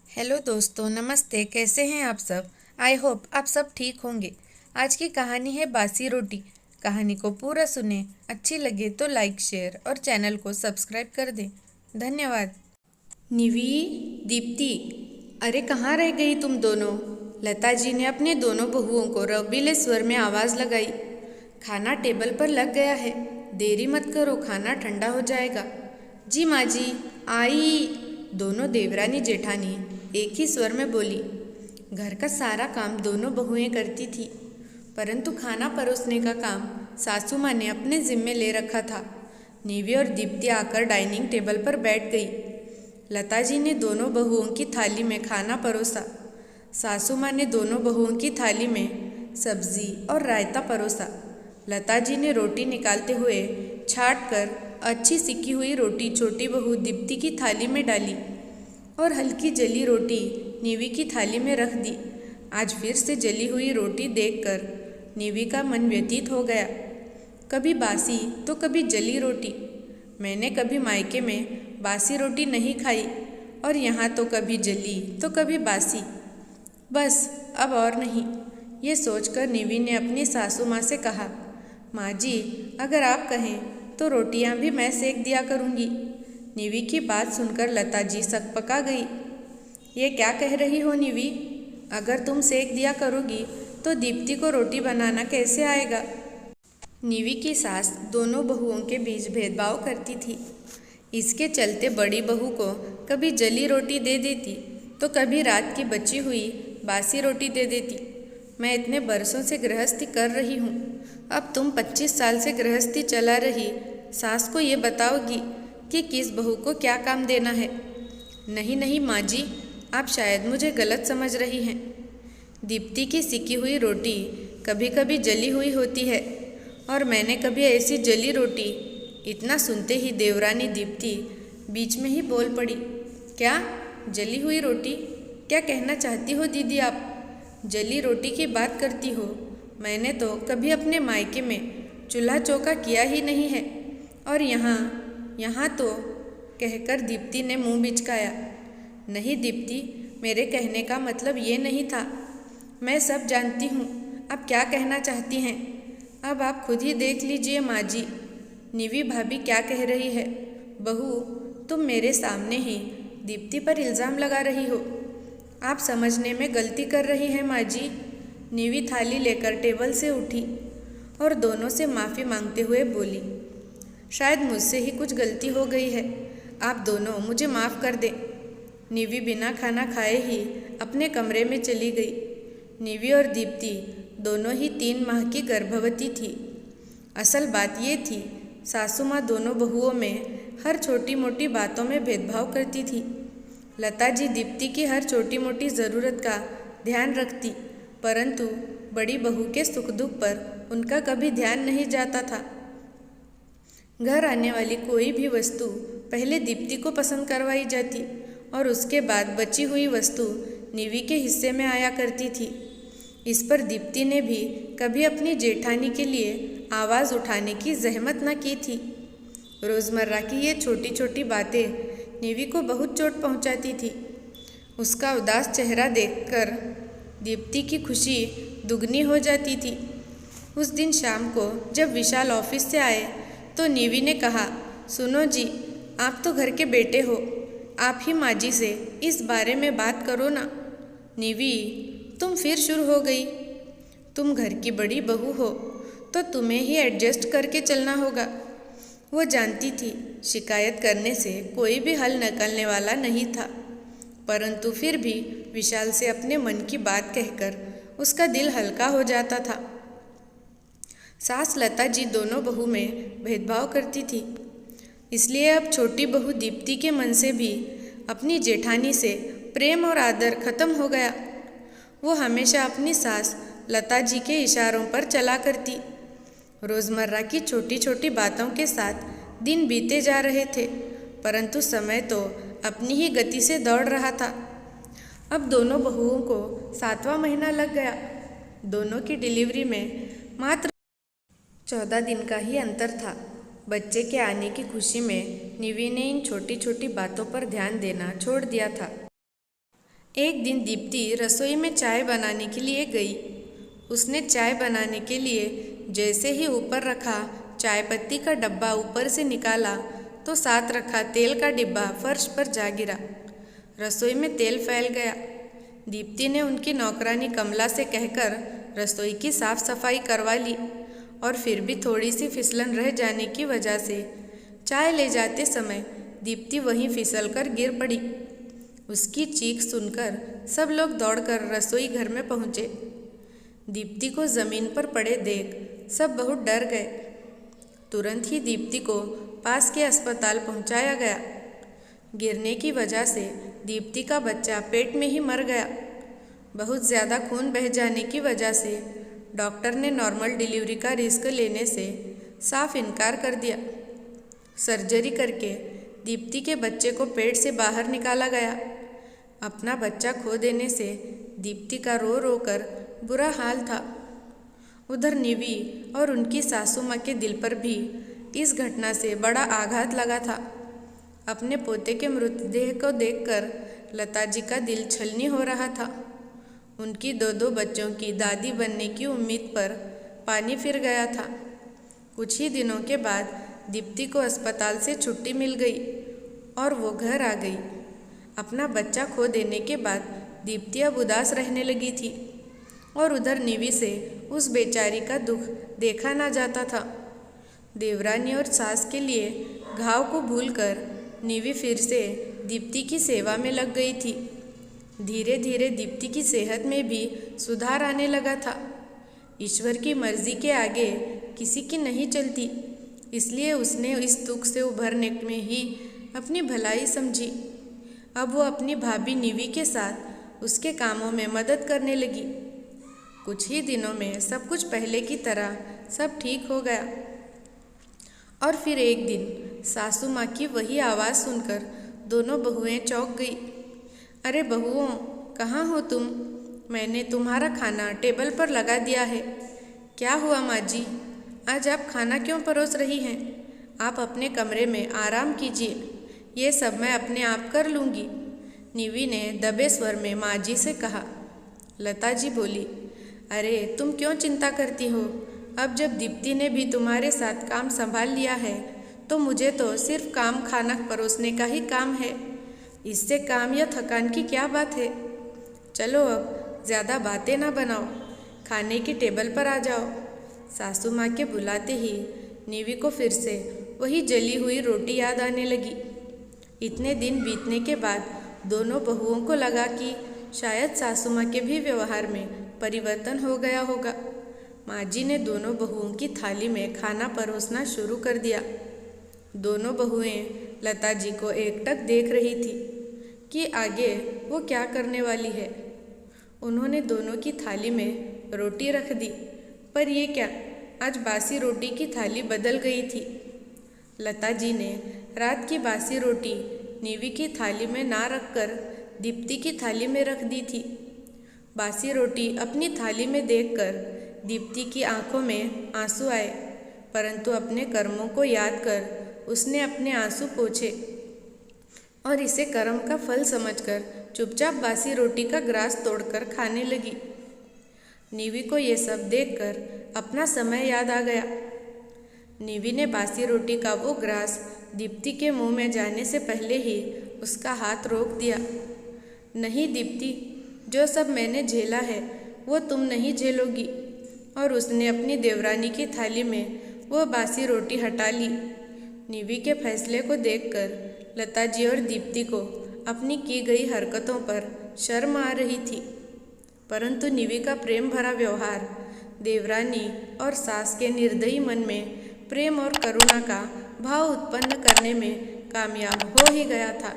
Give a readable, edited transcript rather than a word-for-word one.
Hello दोस्तों, नमस्ते। कैसे हैं आप सब? आई होप आप सब ठीक होंगे। आज की कहानी है बासी रोटी। कहानी को पूरा सुने। अच्छी लगे तो लाइक, शेयर और चैनल को सब्सक्राइब कर दें। धन्यवाद। निवी, दीप्ति, अरे कहाँ रह गई तुम दोनों? लता जी ने अपने दोनों बहुओं को रवीले स्वर में आवाज़ लगाई। खाना टेबल पर लग गया है, देरी मत करो, खाना ठंडा हो जाएगा। जी माँ जी, आई। दोनों देवरानी जेठानी एक ही स्वर में बोली। घर का सारा काम दोनों बहुएं करती थी, परंतु खाना परोसने का काम सासू माँ ने अपने जिम्मे ले रखा था। निवी और दीप्ति आकर डाइनिंग टेबल पर बैठ गई। लता जी ने दोनों बहुओं की थाली में खाना परोसा। सासू माँ ने दोनों बहुओं की थाली में सब्जी और रायता परोसा। लता जी ने रोटी निकालते हुए छाट कर अच्छी सिकी हुई रोटी छोटी बहू दीप्ति की थाली में डाली और हल्की जली रोटी निवी की थाली में रख दी। आज फिर से जली हुई रोटी देखकर निवी का मन व्यतीत हो गया। कभी बासी तो कभी जली रोटी। मैंने कभी मायके में बासी रोटी नहीं खाई और यहाँ तो कभी जली तो कभी बासी। बस अब और नहीं। ये सोचकर निवी ने अपनी सासू माँ से कहा, माँ जी, अगर आप कहें तो रोटियाँ भी मैं सेक दिया करूँगी। निवी की बात सुनकर लता जी सकपका गई। ये क्या कह रही हो निवी? अगर तुम सेक दिया करोगी तो दीप्ति को रोटी बनाना कैसे आएगा? निवी की सास दोनों बहुओं के बीच भेदभाव करती थी। इसके चलते बड़ी बहू को कभी जली रोटी दे देती तो कभी रात की बची हुई बासी रोटी दे देती। मैं इतने बरसों से गृहस्थी कर रही हूँ, अब तुम 25 साल से गृहस्थी चला रही सास को ये बताओगी कि किस बहू को क्या काम देना है? नहीं नहीं माँ जी, आप शायद मुझे गलत समझ रही हैं। दीप्ति की सिकी हुई रोटी कभी कभी जली हुई होती है और मैंने कभी ऐसी जली रोटी। इतना सुनते ही देवरानी दीप्ति बीच में ही बोल पड़ी। क्या जली हुई रोटी? क्या कहना चाहती हो दीदी आप? जली रोटी की बात करती हो? मैंने तो कभी अपने मायके में चूल्हा चौका किया ही नहीं है और यहाँ तो कहकर दीप्ति ने मुंह बिचकाया। नहीं दीप्ति, मेरे कहने का मतलब ये नहीं था। मैं सब जानती हूँ आप क्या कहना चाहती हैं। अब आप खुद ही देख लीजिए माँ जी, निवी भाभी क्या कह रही है। बहू, तुम मेरे सामने ही दीप्ति पर इल्ज़ाम लगा रही हो। आप समझने में गलती कर रही हैं माँ जी। निवी थाली लेकर टेबल से उठी और दोनों से माफ़ी मांगते हुए बोली, शायद मुझसे ही कुछ गलती हो गई है, आप दोनों मुझे माफ़ कर दें। निवी बिना खाना खाए ही अपने कमरे में चली गई। निवी और दीप्ति दोनों ही 3 माह की गर्भवती थी। असल बात ये थी, सासू माँ दोनों बहुओं में हर छोटी मोटी बातों में भेदभाव करती थी। लता जी दीप्ति की हर छोटी मोटी ज़रूरत का ध्यान रखती, परंतु बड़ी बहू के सुख दुख पर उनका कभी ध्यान नहीं जाता था। घर आने वाली कोई भी वस्तु पहले दीप्ति को पसंद करवाई जाती और उसके बाद बची हुई वस्तु निवी के हिस्से में आया करती थी। इस पर दीप्ति ने भी कभी अपनी जेठानी के लिए आवाज़ उठाने की जहमत न की थी। रोज़मर्रा की ये छोटी छोटी बातें निवी को बहुत चोट पहुंचाती थी। उसका उदास चेहरा देखकर दीप्ति की खुशी दुगनी हो जाती थी। उस दिन शाम को जब विशाल ऑफिस से आए तो निवी ने कहा, सुनो जी, आप तो घर के बेटे हो, आप ही माँ जी से इस बारे में बात करो ना। निवी, तुम फिर शुरू हो गई। तुम घर की बड़ी बहू हो तो तुम्हें ही एडजस्ट करके चलना होगा। वो जानती थी शिकायत करने से कोई भी हल निकलने वाला नहीं था, परंतु फिर भी विशाल से अपने मन की बात कहकर उसका दिल हल्का हो जाता था। सास लता जी दोनों बहू में भेदभाव करती थी, इसलिए अब छोटी बहू दीप्ति के मन से भी अपनी जेठानी से प्रेम और आदर खत्म हो गया। वो हमेशा अपनी सास लता जी के इशारों पर चला करती। रोज़मर्रा की छोटी छोटी बातों के साथ दिन बीते जा रहे थे, परंतु समय तो अपनी ही गति से दौड़ रहा था। अब दोनों बहुओं को 7वां महीना लग गया। दोनों की डिलीवरी में मात्र 14 दिन का ही अंतर था। बच्चे के आने की खुशी में निवी ने इन छोटी छोटी बातों पर ध्यान देना छोड़ दिया था। एक दिन दीप्ति रसोई में चाय बनाने के लिए गई। उसने चाय बनाने के लिए जैसे ही ऊपर रखा चाय पत्ती का डब्बा ऊपर से निकाला तो साथ रखा तेल का डिब्बा फर्श पर जा गिरा। रसोई में तेल फैल गया। दीप्ति ने उनकी नौकरानी कमला से कहकर रसोई की साफ सफाई करवा ली और फिर भी थोड़ी सी फिसलन रह जाने की वजह से चाय ले जाते समय दीप्ति वहीं फिसलकर गिर पड़ी। उसकी चीख सुनकर सब लोग दौड़कर रसोई घर में पहुँचे। दीप्ति को जमीन पर पड़े देख सब बहुत डर गए। तुरंत ही दीप्ति को पास के अस्पताल पहुंचाया गया। गिरने की वजह से दीप्ति का बच्चा पेट में ही मर गया। बहुत ज़्यादा खून बह जाने की वजह से डॉक्टर ने नॉर्मल डिलीवरी का रिस्क लेने से साफ इनकार कर दिया। सर्जरी करके दीप्ति के बच्चे को पेट से बाहर निकाला गया। अपना बच्चा खो देने से दीप्ति का रो रो कर बुरा हाल था। उधर निवी और उनकी सासू माँ के दिल पर भी इस घटना से बड़ा आघात लगा था। अपने पोते के मृतदेह को देखकर लता जी का दिल छलनी हो रहा था। उनकी दो बच्चों की दादी बनने की उम्मीद पर पानी फिर गया था। कुछ ही दिनों के बाद दीप्ति को अस्पताल से छुट्टी मिल गई और वो घर आ गई। अपना बच्चा खो देने के बाद दीप्ति अब उदास रहने लगी थी और उधर निवी से उस बेचारी का दुख देखा ना जाता था। देवरानी और सास के लिए घाव को भूलकर निवी फिर से दीप्ति की सेवा में लग गई थी। धीरे धीरे दीप्ति की सेहत में भी सुधार आने लगा था। ईश्वर की मर्जी के आगे किसी की नहीं चलती, इसलिए उसने इस दुख से उभरने में ही अपनी भलाई समझी। अब वो अपनी भाभी निवी के साथ उसके कामों में मदद करने लगी। कुछ ही दिनों में सब कुछ पहले की तरह सब ठीक हो गया। और फिर एक दिन सासू माँ की वही आवाज़ सुनकर दोनों बहुएं चौंक गई। अरे बहुओं, कहाँ हो तुम? मैंने तुम्हारा खाना टेबल पर लगा दिया है। क्या हुआ माँ जी, आज आप खाना क्यों परोस रही हैं? आप अपने कमरे में आराम कीजिए, ये सब मैं अपने आप कर लूँगी। निवी ने दबे स्वर में माँ जी से कहा। लता जी बोली, अरे तुम क्यों चिंता करती हो? अब जब दीप्ति ने भी तुम्हारे साथ काम संभाल लिया है तो मुझे तो सिर्फ काम खाना परोसने का ही काम है। इससे काम या थकान की क्या बात है? चलो अब ज़्यादा बातें ना बनाओ, खाने की टेबल पर आ जाओ। सासू माँ के बुलाते ही निवी को फिर से वही जली हुई रोटी याद आने लगी। इतने दिन बीतने के बाद दोनों बहुओं को लगा कि शायद सासू माँ के भी व्यवहार में परिवर्तन हो गया होगा। माँ जी ने दोनों बहुओं की थाली में खाना परोसना शुरू कर दिया। दोनों बहुएं लता जी को एकटक देख रही थी कि आगे वो क्या करने वाली है। उन्होंने दोनों की थाली में रोटी रख दी, पर ये क्या, आज बासी रोटी की थाली बदल गई थी। लता जी ने रात की बासी रोटी निवी की थाली में ना रखकर दीप्ति की थाली में रख दी थी। बासी रोटी अपनी थाली में देखकर दीप्ति की आंखों में आंसू आए, परंतु अपने कर्मों को याद कर उसने अपने आंसू पोंछे और इसे कर्म का फल समझकर चुपचाप बासी रोटी का ग्रास तोड़कर खाने लगी। निवी को ये सब देखकर अपना समय याद आ गया। निवी ने बासी रोटी का वो ग्रास दीप्ति के मुंह में जाने से पहले ही उसका हाथ रोक दिया। नहीं दीप्ति, जो सब मैंने झेला है वो तुम नहीं झेलोगी। और उसने अपनी देवरानी की थाली में वो बासी रोटी हटा ली। निवी के फैसले को देखकर लता जी और दीप्ति को अपनी की गई हरकतों पर शर्म आ रही थी, परंतु निवी का प्रेम भरा व्यवहार देवरानी और सास के निर्दयी मन में प्रेम और करुणा का भाव उत्पन्न करने में कामयाब हो ही गया था।